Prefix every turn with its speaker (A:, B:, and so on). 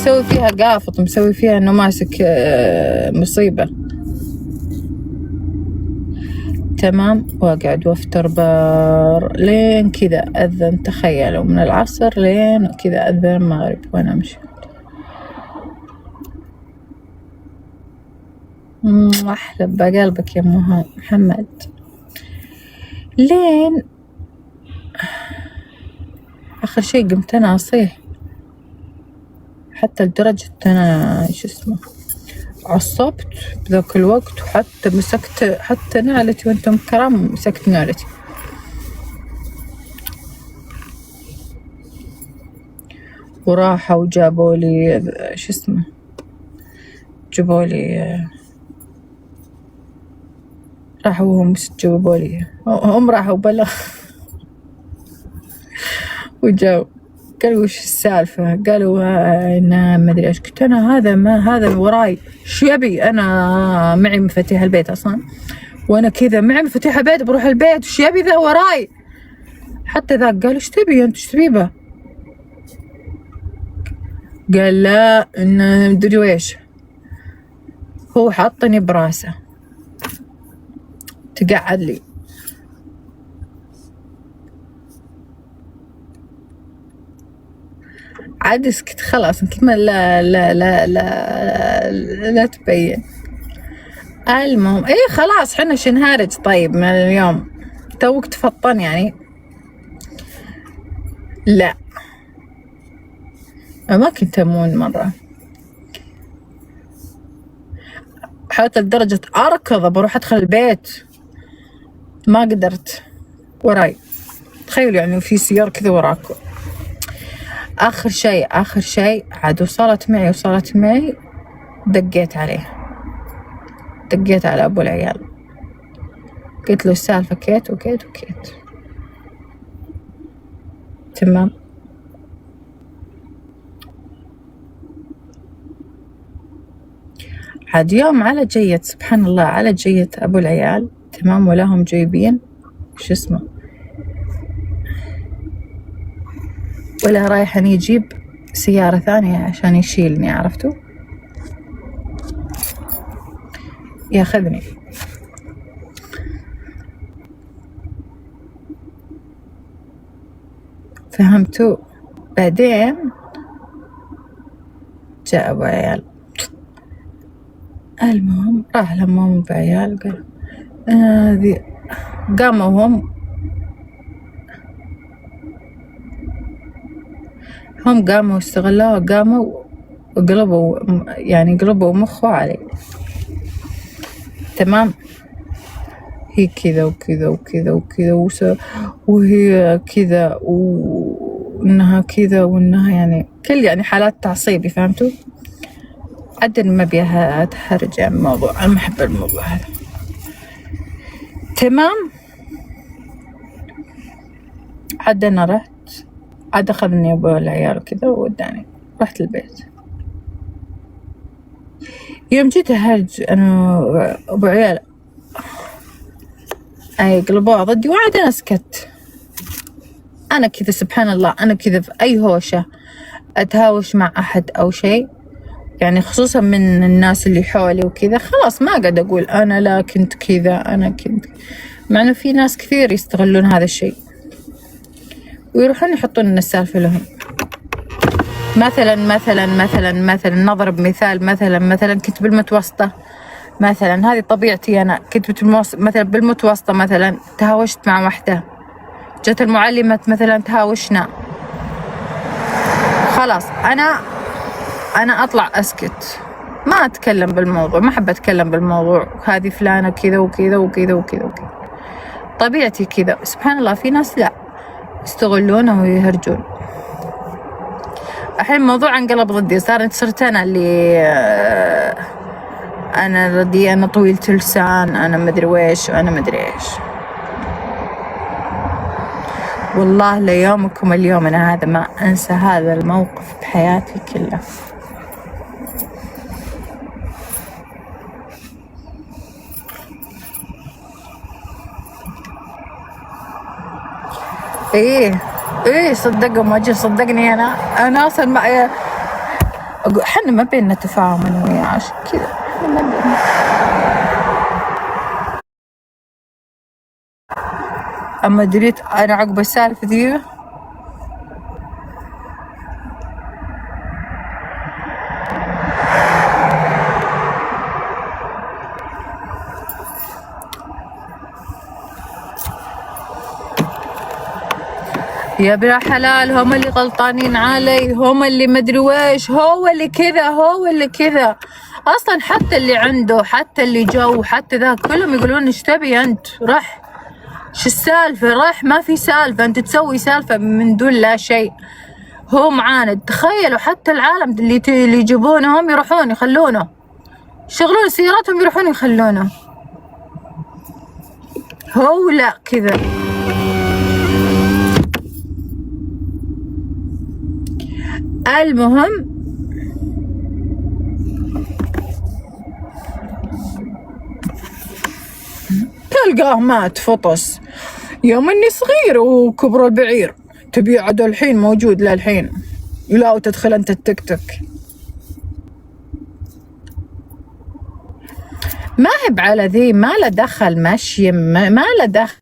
A: مسوي فيها قافط، مسوي فيها انه ماسك مصيبة. تمام. واقعد وافطر بار لين كذا اذن، تخيلوا من العصر لين كذا اذن المغرب وانا امشي. احلى بقلبك يا محمد. لين اخر شي قمت انا اصيح، حتى لدرجة انا شو اسمه عصبت بذاك الوقت، وحتى مسكت حتى نالتي وانتم كرام، مسكت نالتي. وراحوا وجابوا لي شو اسمه، جابوا لي، راحوا هم جابوا لي، هم راحوا بلغ وجاوا قالوا وش السالفة، قالوا إن ما أدري إيش. قلت أنا هذا ما هذا وراي، شو يبي أنا معي مفاتيح البيت أصلا، وأنا كذا معي مفاتيح البيت بروح البيت، وش يبي ذا وراي. حتى ذاك قال إيش تبي أنت، إيش تبي به؟ قال لا إن مدري ويش، هو حاطني براسه تقعد لي. عاد اسكت خلاص انت ما لا تبين. المهم ايه خلاص حنا شنهارج. طيب من اليوم توك تفطن يعني؟ لا ما كنت امون مرة، حتى لدرجة اركض بروح ادخل البيت ما قدرت، وراي تخيلوا يعني في سيارة كذا وراكم. آخر شيء عاد وصلت معي دقيت عليه، دقيت على أبو العيال، قلت له السالفة كيت وكيت وكيت. تمام. عاد يوم على جية سبحان الله، على جية أبو العيال تمام، ولا هم جايبين شو اسمه، ولا رايح أن يجيب سيارة ثانية عشان يشيلني، عرفتوا، ياخذني. فهمتوا؟ بعدين جاء أبو عيال، المهم راح لما أبو عيال قال قاموا هم قاموا استغلوه، قاموا وقلبوا يعني قلبوا مخه علي. تمام. هي كذا وكذا وكذا وكذا وهي كذا وإنها كذا وإنها يعني كل يعني حالات تعصيبي، فهمتوا؟ عدن ما بيها أتحرج عن الموضوع، أنا ما أحب الموضوع هذا. تمام. عاد أنا رحت، عاد أخذني أبو العيال وكذا ووداني، رحت البيت. يوم جيت أهرج أنا أبو عيال أي قلبوها ضدي، وعاد أنا سكت. أنا كذا سبحان الله، أنا كذا في أي هوشة أتهاوش مع أحد أو شيء يعني، خصوصا من الناس اللي حولي وكذا، خلاص ما قاعد أقول أنا لا كنت كذا أنا كنت، مع إنه في ناس كثير يستغلون هذا الشيء ويروحون يحطون لنا السالفة لهم. مثلا نضرب مثال، مثلا كنت بالمتوسطة مثلا، هذه طبيعتي أنا، كنت مثلا بالمتوسطة مثلا تهاوشت مع واحدة، جت المعلمة مثلا تهاوشنا، خلاص أنا أطلع أسكت، ما أتكلم بالموضوع، ما أحب أتكلم بالموضوع، هذه فلانة كذا وكذا وكذا وكذا وكذا، طبيعتي كذا. سبحان الله في ناس لا يستغلونه ويهرجون. الحين الموضوع انقلب ضدي، صرت أنا اللي أنا ردي، أنا طويلة اللسان، أنا مدري ويش وأنا مدري إيش. والله ليومكم اليوم أنا هذا ما أنسى هذا الموقف بحياتي كلها. إيه صدقهم، أجل صدقني أنا أصلا احنا ما بيننا تفاهم انا وياه، عشان كذا احنا ما بيننا. اما دريت انا عقب السالفة دي يا بلا حلال، هم اللي غلطانين علي، هم اللي مدري ويش، هو اللي كذا، هو اللي كذا. اصلا حتى اللي عنده، حتى اللي جو، حتى ذا كلهم يقولون ايش تبي انت؟ رح شو السالفة؟ رح ما في سالفة، انت تسوي سالفة من دون لا شيء. هو معاند. تخيلوا حتى العالم اللي يجيبونهم يروحون يخلونه، يشغلون سياراتهم يروحون يخلونه، هو لا كذا. المهم تلقاه مات فطس يوم اني صغير وكبر البعير، تبي عاد الحين موجود للحين. لا وتدخل انت التيك توك، ما هي على ذي، ما له دخل مشي، ما له دخل.